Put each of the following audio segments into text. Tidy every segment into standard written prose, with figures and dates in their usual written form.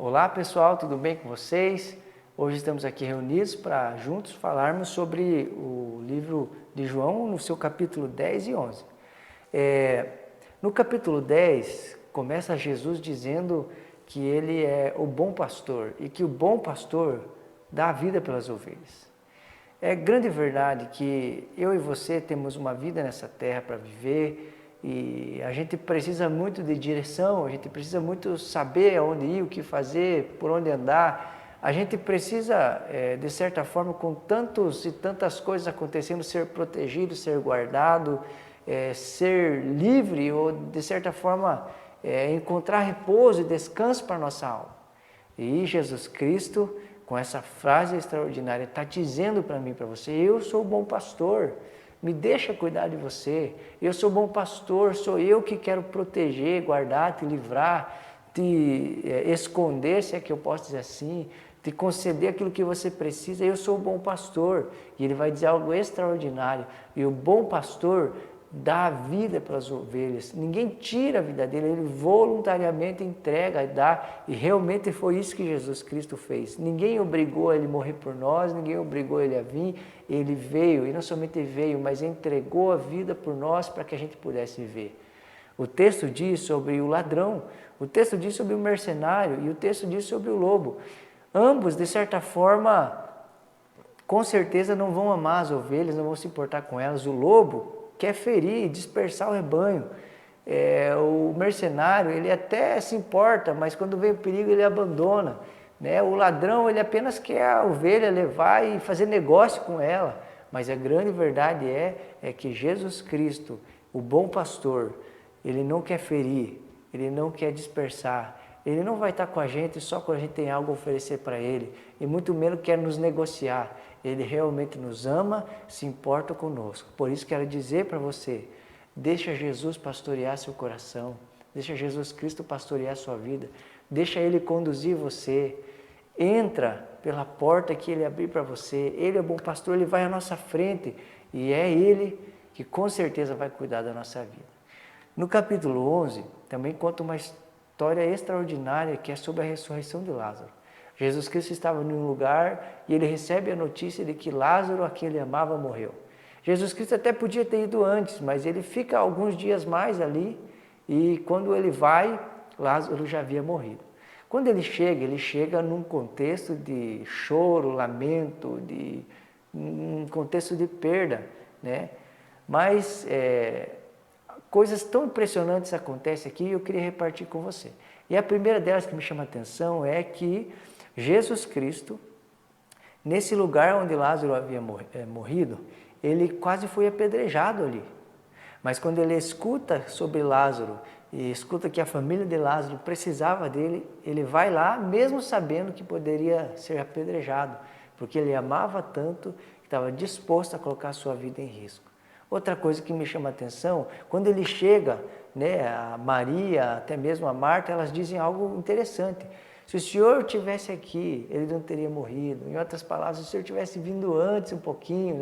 Olá pessoal, tudo bem com vocês? Hoje estamos aqui reunidos para juntos falarmos sobre o livro de João no seu capítulo 10 e 11. No capítulo 10, começa Jesus dizendo que ele é o bom pastor e que o bom pastor dá a vida pelas ovelhas. É grande verdade que eu e você temos uma vida nessa terra para viver e a gente precisa muito de direção, a gente precisa muito saber aonde ir, o que fazer, por onde andar. A gente precisa, de certa forma, com tantos e tantas coisas acontecendo, ser protegido, ser guardado, ser livre ou, de certa forma, encontrar repouso e descanso para a nossa alma. E Jesus Cristo, com essa frase extraordinária, está dizendo para mim, para você: eu sou o bom pastor, me deixa cuidar de você, eu sou o bom pastor, sou eu que quero proteger, guardar, te livrar, te esconder, se é que eu posso dizer assim, te conceder aquilo que você precisa, eu sou o bom pastor. E ele vai dizer algo extraordinário: e o bom pastor dá a vida para as ovelhas, ninguém tira a vida dele, ele voluntariamente entrega e dá, e realmente foi isso que Jesus Cristo fez. Ninguém obrigou ele a morrer por nós, ninguém obrigou ele a vir, ele veio, e não somente veio, mas entregou a vida por nós para que a gente pudesse viver. O texto diz sobre o ladrão, o texto diz sobre o mercenário e o texto diz sobre o lobo. Ambos, de certa forma, com certeza não vão amar as ovelhas, não vão se importar com elas. O lobo quer ferir, dispersar o rebanho. O mercenário, ele até se importa, mas quando vem o perigo ele abandona. O ladrão, ele apenas quer a ovelha, levar e fazer negócio com ela. Mas a grande verdade é que Jesus Cristo, o bom pastor, ele não quer ferir, ele não quer dispersar. Ele não vai estar com a gente só quando a gente tem algo a oferecer para ele, e muito menos quer nos negociar. Ele realmente nos ama, se importa conosco. Por isso quero dizer para você: deixa Jesus pastorear seu coração, deixa Jesus Cristo pastorear sua vida, deixa Ele conduzir você. Entra pela porta que Ele abrir para você. Ele é bom pastor, Ele vai à nossa frente, e é Ele que com certeza vai cuidar da nossa vida. No capítulo 11, também conta uma história extraordinária que é sobre a ressurreição de Lázaro. Jesus Cristo estava em um lugar e ele recebe a notícia de que Lázaro, a quem ele amava, morreu. Jesus Cristo até podia ter ido antes, mas ele fica alguns dias mais ali, e quando ele vai, Lázaro já havia morrido. Quando ele chega num contexto de choro, lamento, um contexto de perda, Mas coisas tão impressionantes acontecem aqui e eu queria repartir com você. E a primeira delas que me chama a atenção é que Jesus Cristo, nesse lugar onde Lázaro havia morrido, ele quase foi apedrejado ali. Mas quando ele escuta sobre Lázaro e escuta que a família de Lázaro precisava dele, ele vai lá mesmo sabendo que poderia ser apedrejado, porque ele amava tanto que estava disposto a colocar a sua vida em risco. Outra coisa que me chama a atenção, quando ele chega, a Maria, até mesmo a Marta, elas dizem algo interessante. Se o Senhor estivesse aqui, ele não teria morrido. Em outras palavras, se o Senhor tivesse vindo antes um pouquinho,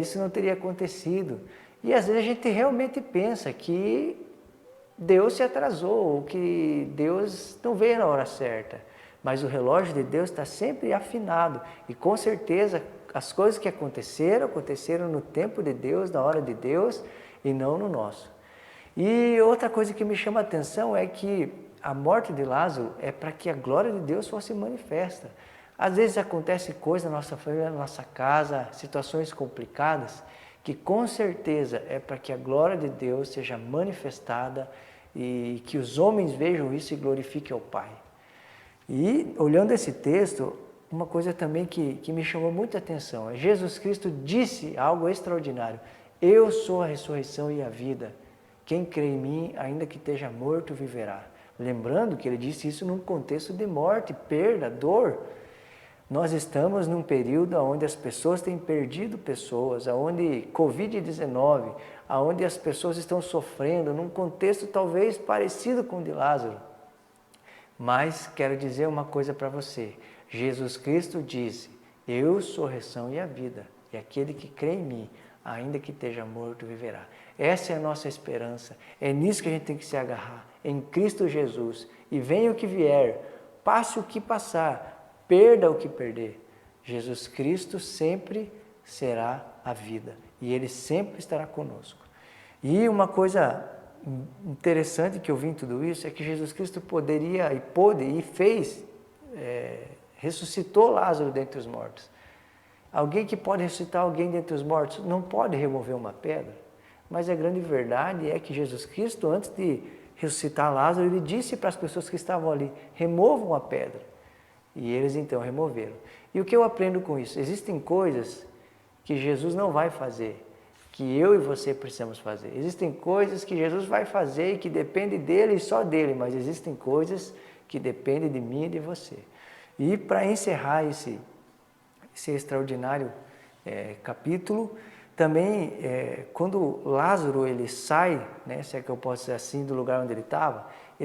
isso não teria acontecido. E às vezes a gente realmente pensa que Deus se atrasou, que Deus não veio na hora certa. Mas o relógio de Deus está sempre afinado. E com certeza as coisas que aconteceram no tempo de Deus, na hora de Deus, e não no nosso. E outra coisa que me chama a atenção é que a morte de Lázaro é para que a glória de Deus fosse manifesta. Às vezes acontece coisa na nossa família, na nossa casa, situações complicadas, que com certeza é para que a glória de Deus seja manifestada e que os homens vejam isso e glorifiquem ao Pai. E olhando esse texto, uma coisa também que me chamou muita atenção é Jesus Cristo disse algo extraordinário: eu sou a ressurreição e a vida. Quem crê em mim, ainda que esteja morto, viverá. Lembrando que ele disse isso num contexto de morte, perda, dor. Nós estamos num período onde as pessoas têm perdido pessoas, onde Covid-19, onde as pessoas estão sofrendo, num contexto talvez parecido com o de Lázaro. Mas quero dizer uma coisa para você: Jesus Cristo disse: eu sou a ressurreição e a vida, e aquele que crê em mim, ainda que esteja morto, viverá. Essa é a nossa esperança, é nisso que a gente tem que se agarrar, em Cristo Jesus, e venha o que vier, passe o que passar, perda o que perder, Jesus Cristo sempre será a vida e Ele sempre estará conosco. E uma coisa interessante que eu vi em tudo isso é que Jesus Cristo poderia e pôde e fez, ressuscitou Lázaro dentre os mortos. Alguém que pode ressuscitar alguém dentre os mortos não pode remover uma pedra, mas a grande verdade é que Jesus Cristo, antes de ressuscitar Lázaro, ele disse para as pessoas que estavam ali, removam a pedra. E eles então removeram. E o que eu aprendo com isso? Existem coisas que Jesus não vai fazer, que eu e você precisamos fazer. Existem coisas que Jesus vai fazer e que depende dele e só dele, mas existem coisas que dependem de mim e de você. E para encerrar esse extraordinário capítulo, também quando Lázaro ele sai, né, se é que eu posso dizer assim, do lugar onde ele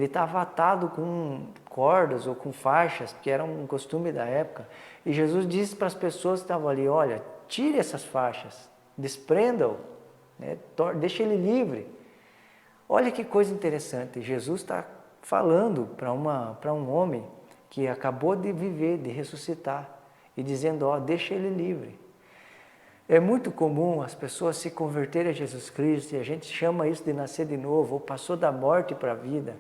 estava atado com cordas ou com faixas, que era um costume da época. E Jesus disse para as pessoas que estavam ali, olha, tire essas faixas, desprenda-o, né, deixe ele livre. Olha que coisa interessante, Jesus está falando para um homem que acabou de viver, de ressuscitar, e dizendo, ó, deixa ele livre. É muito comum as pessoas se converterem a Jesus Cristo, e a gente chama isso de nascer de novo, ou passou da morte para a vida.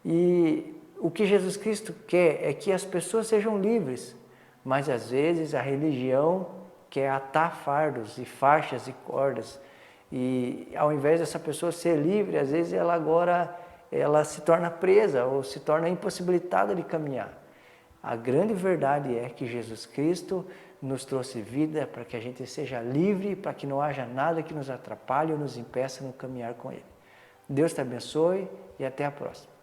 E o que Jesus Cristo quer é que as pessoas sejam livres, mas às vezes a religião quer atar fardos e faixas e cordas. E ao invés dessa pessoa ser livre, às vezes ela se torna presa ou se torna impossibilitada de caminhar. A grande verdade é que Jesus Cristo nos trouxe vida para que a gente seja livre, para que não haja nada que nos atrapalhe ou nos impeça no caminhar com Ele. Deus te abençoe e até a próxima.